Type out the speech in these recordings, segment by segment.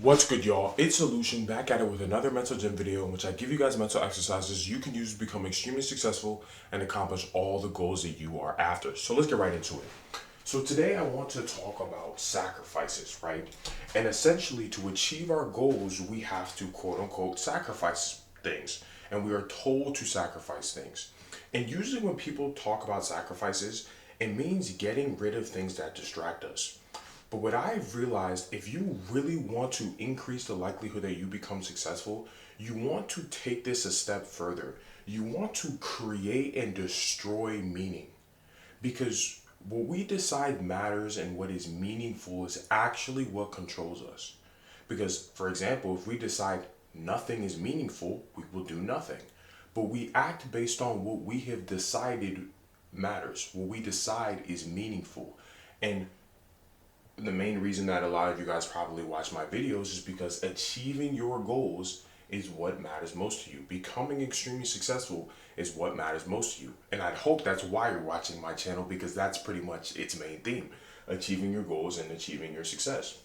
What's good, y'all? It's Solution back at it with another mental gym video in which I give you guys mental exercises you can use to become extremely successful and accomplish all the goals that you are after. So let's get right into it. So today I want to talk about sacrifices, right? And essentially to achieve our goals, we have to quote unquote sacrifice things. And we are told to sacrifice things. And usually when people talk about sacrifices, it means getting rid of things that distract us. But what I've realized, if you really want to increase the likelihood that you become successful, you want to take this a step further. You want to create and destroy meaning. Because what we decide matters and what is meaningful is actually what controls us. Because, for example, if we decide nothing is meaningful, we will do nothing. But we act based on what we have decided matters, what we decide is meaningful. And the main reason that a lot of you guys probably watch my videos is because achieving your goals is what matters most to you. Becoming extremely successful is what matters most to you. And I hope that's why you're watching my channel, because that's pretty much its main theme: achieving your goals and achieving your success.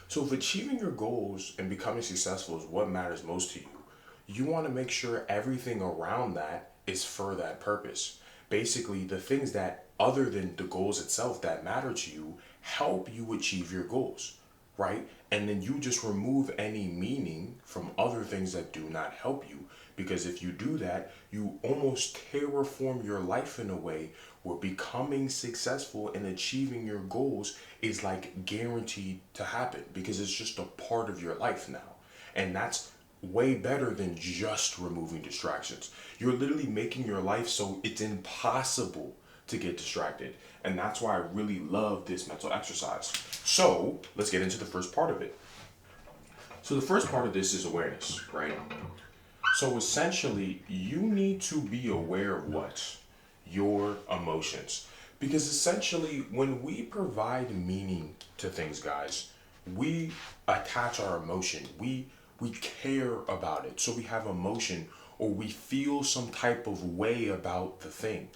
So if achieving your goals and becoming successful is what matters most to you, you want to make sure everything around that is for that purpose. Basically, the things that other than the goals itself that matter to you help you achieve your goals, right? And then you just remove any meaning from other things that do not help you. Because if you do that, you almost terraform your life in a way where becoming successful and achieving your goals is like guaranteed to happen because it's just a part of your life now. And that's way better than just removing distractions. You're literally making your life so it's impossible to get distracted. And that's why I really love this mental exercise. So let's get into the first part of it. So the first part of this is awareness, right? So essentially, you need to be aware of what? Your emotions. Because essentially, when we provide meaning to things, guys, we attach our emotion. We care about it. So we have emotion or we feel some type of way about the thing.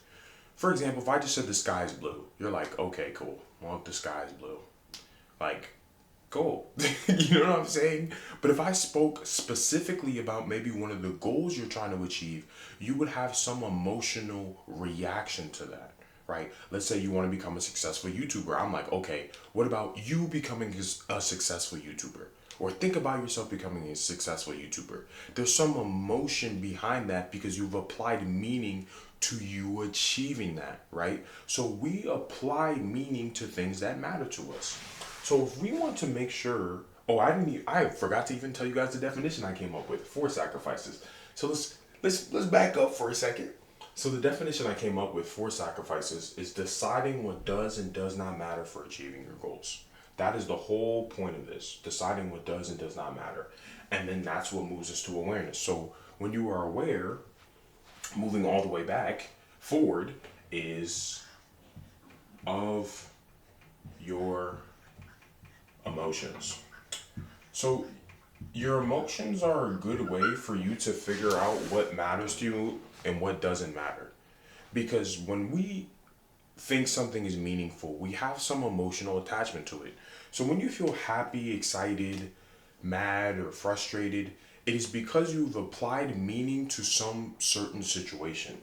For example, if I just said the sky is blue, you're like, okay, cool. Well, the sky is blue. Like, cool. You know what I'm saying? But if I spoke specifically about maybe one of the goals you're trying to achieve, you would have some emotional reaction to that, right? Let's say you want to become a successful YouTuber. I'm like, okay, what about you becoming a successful YouTuber? Or think about yourself becoming a successful YouTuber. There's some emotion behind that because you've applied meaning to you achieving that, right? So we apply meaning to things that matter to us. So if we want to make sure, I forgot to even tell you guys the definition I came up with for sacrifices. So let's back up for a second. So the definition I came up with for sacrifices is deciding what does and does not matter for achieving your goals. That is the whole point of this, deciding what does and does not matter. And then that's what moves us to awareness. So when you are aware, moving all the way back forward is of your emotions. So your emotions are a good way for you to figure out what matters to you and what doesn't matter. Because when we think something is meaningful, we have some emotional attachment to it. So when you feel happy, excited, mad, or frustrated, it is because you've applied meaning to some certain situation.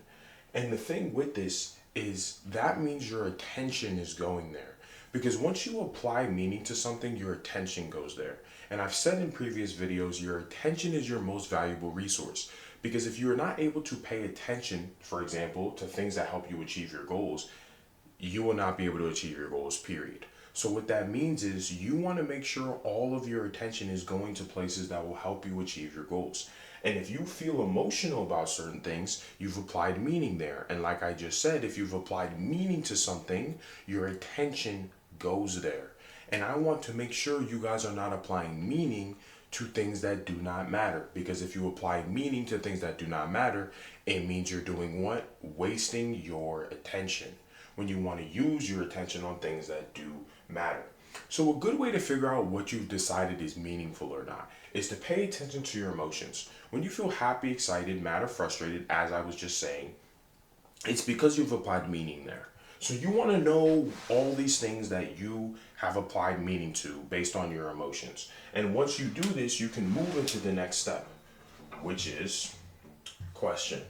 And the thing with this is that means your attention is going there. Because once you apply meaning to something, your attention goes there. And I've said in previous videos, your attention is your most valuable resource. Because if you are not able to pay attention, for example, to things that help you achieve your goals, you will not be able to achieve your goals, period. So what that means is you want to make sure all of your attention is going to places that will help you achieve your goals. And if you feel emotional about certain things, you've applied meaning there. And like I just said, if you've applied meaning to something, your attention goes there. And I want to make sure you guys are not applying meaning to things that do not matter. Because if you apply meaning to things that do not matter, it means you're doing what? Wasting your attention when you want to use your attention on things that do matter. So, a good way to figure out what you've decided is meaningful or not is to pay attention to your emotions. When you feel happy, excited, mad, or frustrated, as I was just saying, it's because you've applied meaning there. So you want to know all these things that you have applied meaning to based on your emotions. And once you do this, you can move into the next step, which is question.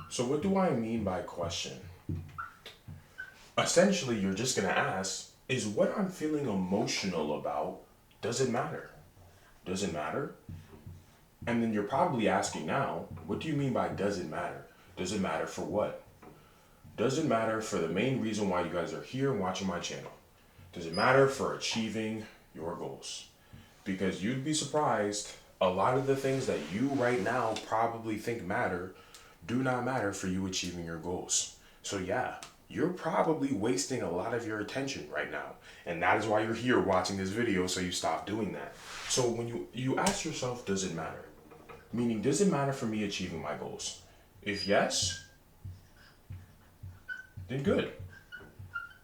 So what do I mean by question? Essentially, you're just going to ask, is what I'm feeling emotional about, does it matter? Does it matter? And then you're probably asking now, what do you mean by does it matter? Does it matter for what? Does it matter for the main reason why you guys are here and watching my channel? Does it matter for achieving your goals? Because you'd be surprised, a lot of the things that you right now probably think matter do not matter for you achieving your goals. So yeah, you're probably wasting a lot of your attention right now. And that is why you're here watching this video, so you stop doing that. So when you ask yourself, does it matter? Meaning, does it matter for me achieving my goals? If yes, then good.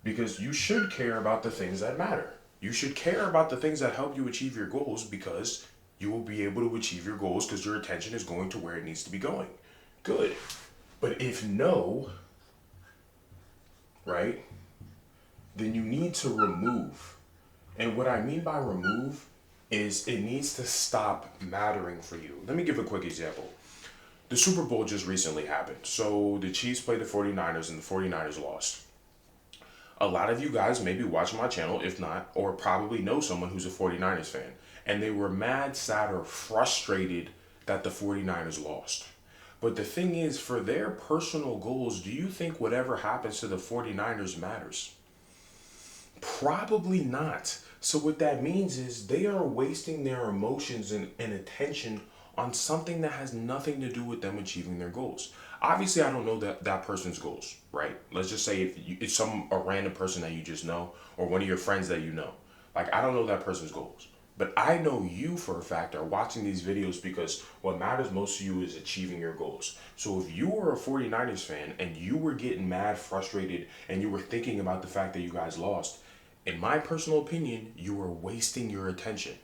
Because you should care about the things that matter. You should care about the things that help you achieve your goals, because you will be able to achieve your goals because your attention is going to where it needs to be going. Good. But if no, right, then you need to remove. And what I mean by remove is it needs to stop mattering for you. Let me give a quick example. The Super Bowl just recently happened. So the Chiefs played the 49ers and the 49ers lost. A lot of you guys may be watching my channel, if not, or probably know someone who's a 49ers fan. And they were mad, sad, or frustrated that the 49ers lost. But the thing is, for their personal goals, do you think whatever happens to the 49ers matters? Probably not. So what that means is they are wasting their emotions and attention on something that has nothing to do with them achieving their goals. Obviously, I don't know that person's goals, right? Let's just say it's a random person that you just know, or one of your friends that you know. Like, I don't know that person's goals. But I know you for a fact are watching these videos because what matters most to you is achieving your goals. So if you were a 49ers fan and you were getting mad, frustrated, and you were thinking about the fact that you guys lost, in my personal opinion, you were wasting your attention.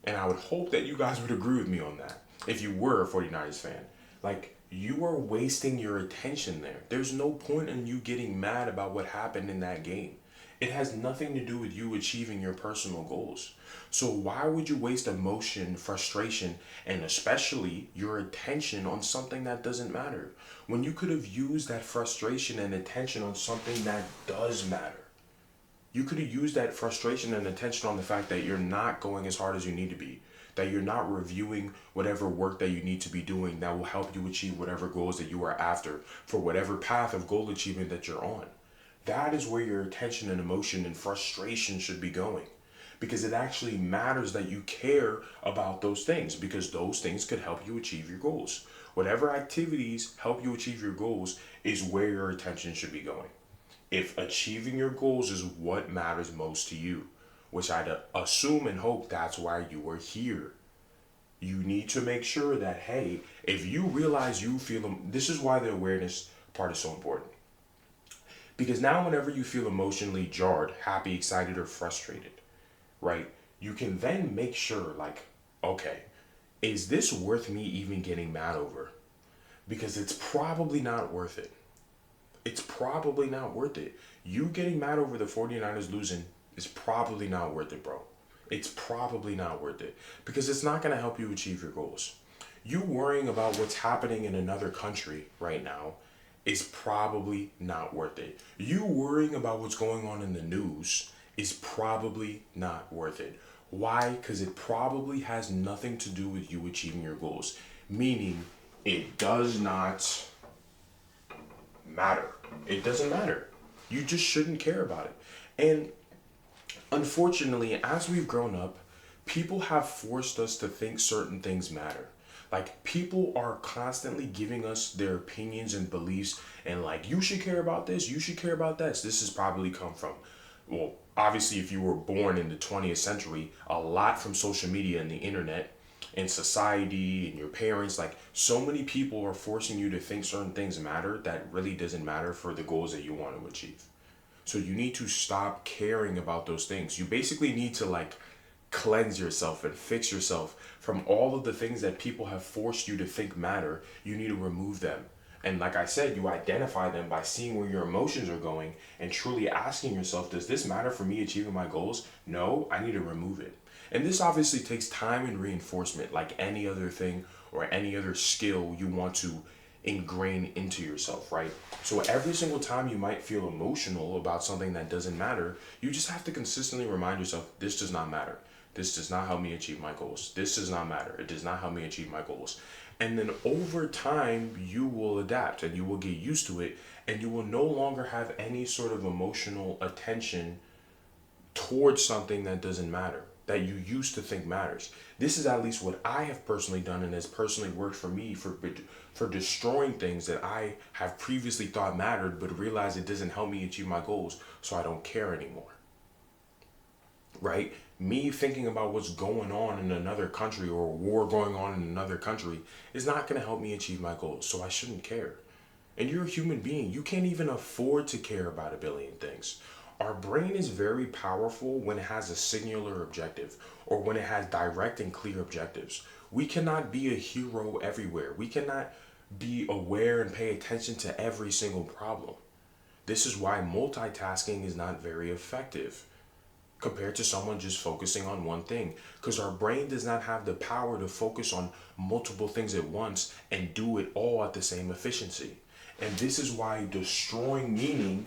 And I would hope that you guys would agree with me on that. If you were a 49ers fan, like, you are wasting your attention there. There's no point in you getting mad about what happened in that game. It has nothing to do with you achieving your personal goals. So why would you waste emotion, frustration, and especially your attention on something that doesn't matter, when you could have used that frustration and attention on something that does matter? You could have used that frustration and attention on the fact that you're not going as hard as you need to be, that you're not reviewing whatever work that you need to be doing that will help you achieve whatever goals that you are after for whatever path of goal achievement that you're on. That is where your attention and emotion and frustration should be going, because it actually matters that you care about those things, because those things could help you achieve your goals. Whatever activities help you achieve your goals is where your attention should be going. If achieving your goals is what matters most to you, which I'd assume and hope that's why you are here, you need to make sure that, hey, if you realize you feel them, this is why the awareness part is so important. Because now whenever you feel emotionally jarred, happy, excited, or frustrated, right, you can then make sure, like, okay, is this worth me even getting mad over? Because it's probably not worth it. It's probably not worth it. You getting mad over the 49ers losing is probably not worth it, bro. It's probably not worth it, because it's not going to help you achieve your goals. You worrying about what's happening in another country right now is probably not worth it. You worrying about what's going on in the news is probably not worth it. Why? Because it probably has nothing to do with you achieving your goals. Meaning, it does not matter. It doesn't matter. You just shouldn't care about it. And unfortunately, as we've grown up, people have forced us to think certain things matter. Like, people are constantly giving us their opinions and beliefs, and like, you should care about this, you should care about this. This has probably come from, well, obviously, if you were born in the 20th century, a lot from social media and the internet and society and your parents. Like, so many people are forcing you to think certain things matter that really doesn't matter for the goals that you want to achieve. So you need to stop caring about those things. You basically need to, like, cleanse yourself and fix yourself from all of the things that people have forced you to think matter. You need to remove them. And like I said, you identify them by seeing where your emotions are going and truly asking yourself, does this matter for me achieving my goals? No, I need to remove it. And this obviously takes time and reinforcement, like any other thing or any other skill you want to ingrain into yourself, right? So every single time you might feel emotional about something that doesn't matter, you just have to consistently remind yourself, this does not matter. This does not help me achieve my goals. This does not matter. It does not help me achieve my goals. And then over time, you will adapt and you will get used to it, and you will no longer have any sort of emotional attention towards something that doesn't matter, that you used to think matters. This is at least what I have personally done and has personally worked for me for destroying things that I have previously thought mattered but realized it doesn't help me achieve my goals, so I don't care anymore. Right? Me thinking about what's going on in another country or a war going on in another country is not going to help me achieve my goals, so I shouldn't care. And you're a human being. You can't even afford to care about a billion things. Our brain is very powerful when it has a singular objective or when it has direct and clear objectives. We cannot be a hero everywhere. We cannot be aware and pay attention to every single problem. This is why multitasking is not very effective compared to someone just focusing on one thing, because our brain does not have the power to focus on multiple things at once and do it all at the same efficiency. And this is why destroying meaning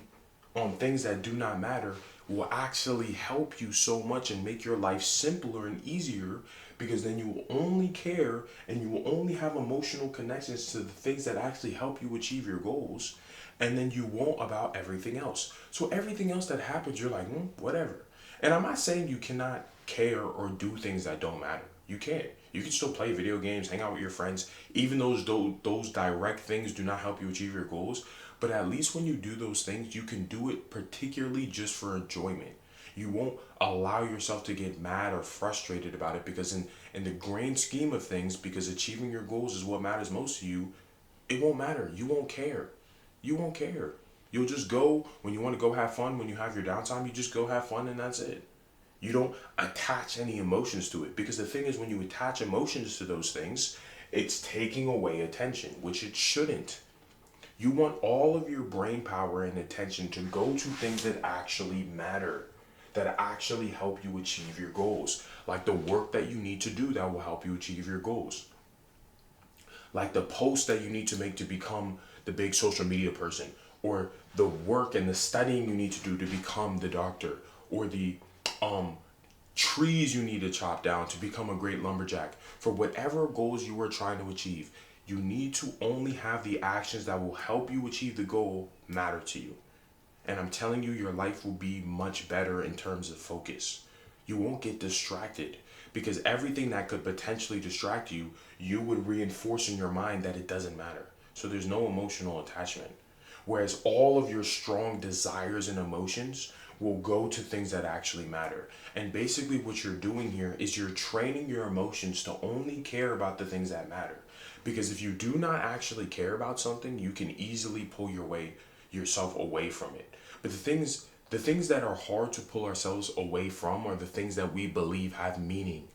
on things that do not matter will actually help you so much and make your life simpler and easier, because then you will only care and you will only have emotional connections to the things that actually help you achieve your goals, and then you won't about everything else. So everything else that happens, you're like, whatever. And I'm not saying you cannot care or do things that don't matter. You can. You can still play video games, hang out with your friends, even those direct things do not help you achieve your goals. But at least when you do those things, you can do it particularly just for enjoyment. You won't allow yourself to get mad or frustrated about it, because in the grand scheme of things, because achieving your goals is what matters most to you, it won't matter. You won't care. You won't care. You'll just go when you want to go have fun. When you have your downtime, you just go have fun, and that's it. You don't attach any emotions to it, because the thing is, when you attach emotions to those things, it's taking away attention, which it shouldn't. You want all of your brain power and attention to go to things that actually matter, that actually help you achieve your goals, like the work that you need to do that will help you achieve your goals, like the post that you need to make to become the big social media person, or the work and the studying you need to do to become the doctor, or the trees you need to chop down to become a great lumberjack. For whatever goals you are trying to achieve, you need to only have the actions that will help you achieve the goal matter to you. And I'm telling you, your life will be much better in terms of focus. You won't get distracted, because everything that could potentially distract you, you would reinforce in your mind that it doesn't matter. So there's no emotional attachment. Whereas all of your strong desires and emotions will go to things that actually matter. And basically what you're doing here is you're training your emotions to only care about the things that matter. Because if you do not actually care about something, you can easily pull yourself away from it. But the things that are hard to pull ourselves away from are the things that we believe have meaning.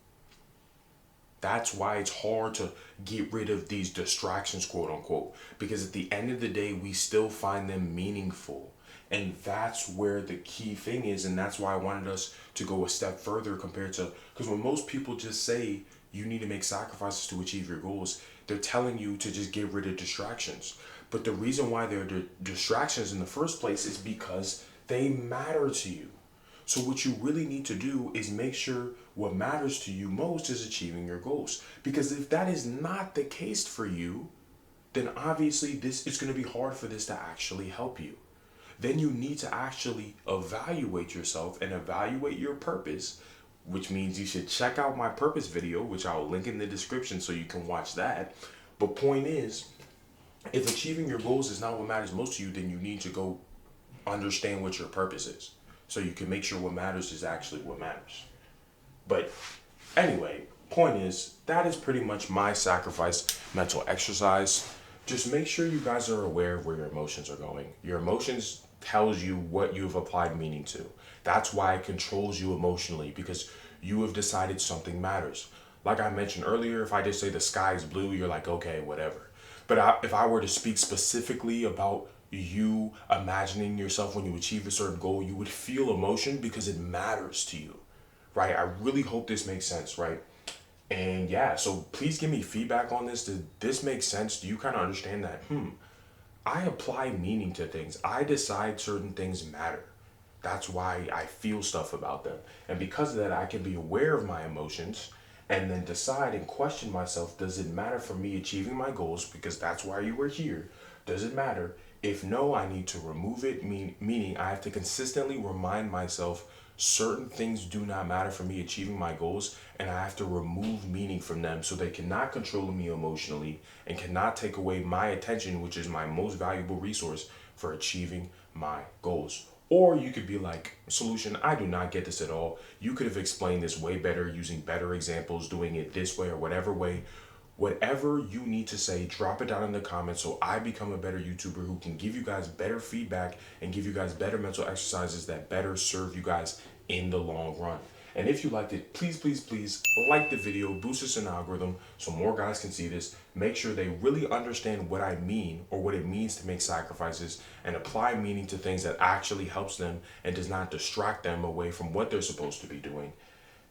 That's why it's hard to get rid of these distractions, quote unquote, because at the end of the day, we still find them meaningful. And that's where the key thing is. And that's why I wanted us to go a step further compared to, because when most people just say you need to make sacrifices to achieve your goals, they're telling you to just get rid of distractions. But the reason why they're distractions in the first place is because they matter to you. So what you really need to do is make sure what matters to you most is achieving your goals. Because if that is not the case for you, then obviously it's going to be hard for this to actually help you. Then you need to actually evaluate yourself and evaluate your purpose, which means you should check out my purpose video, which I'll link in the description so you can watch that. But point is, if achieving your goals is not what matters most to you, then you need to go understand what your purpose is, so you can make sure what matters is actually what matters. But anyway, point is, that is pretty much my sacrifice mental exercise. Just make sure you guys are aware of where your emotions are going. Your emotions tells you what you've applied meaning to. That's why it controls you emotionally, because you have decided something matters. Like I mentioned earlier, if I just say the sky is blue, you're like, okay, whatever. But if I were to speak specifically about you imagining yourself when you achieve a certain goal, you would feel emotion because it matters to you, right? I really hope this makes sense, right? And yeah, so please give me feedback on this. Did this make sense? Do you kind of understand that? I apply meaning to things. I decide certain things matter. That's why I feel stuff about them. And because of that, I can be aware of my emotions and then decide and question myself, does it matter for me achieving my goals? Because that's why you were here. Does it matter? If no, I need to remove it, meaning I have to consistently remind myself certain things do not matter for me achieving my goals, and I have to remove meaning from them so they cannot control me emotionally and cannot take away my attention, which is my most valuable resource for achieving my goals. Or you could be like, solution, I do not get this at all. You could have explained this way better using better examples, doing it this way or whatever way. Whatever you need to say, drop it down in the comments so I become a better YouTuber who can give you guys better feedback and give you guys better mental exercises that better serve you guys in the long run. And if you liked it, please, please, please like the video, boost us in the algorithm so more guys can see this. Make sure they really understand what I mean or what it means to make sacrifices and apply meaning to things that actually helps them and does not distract them away from what they're supposed to be doing.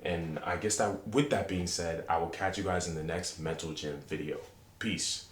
And I guess that with that being said, I will catch you guys in the next Mental Gym video. Peace.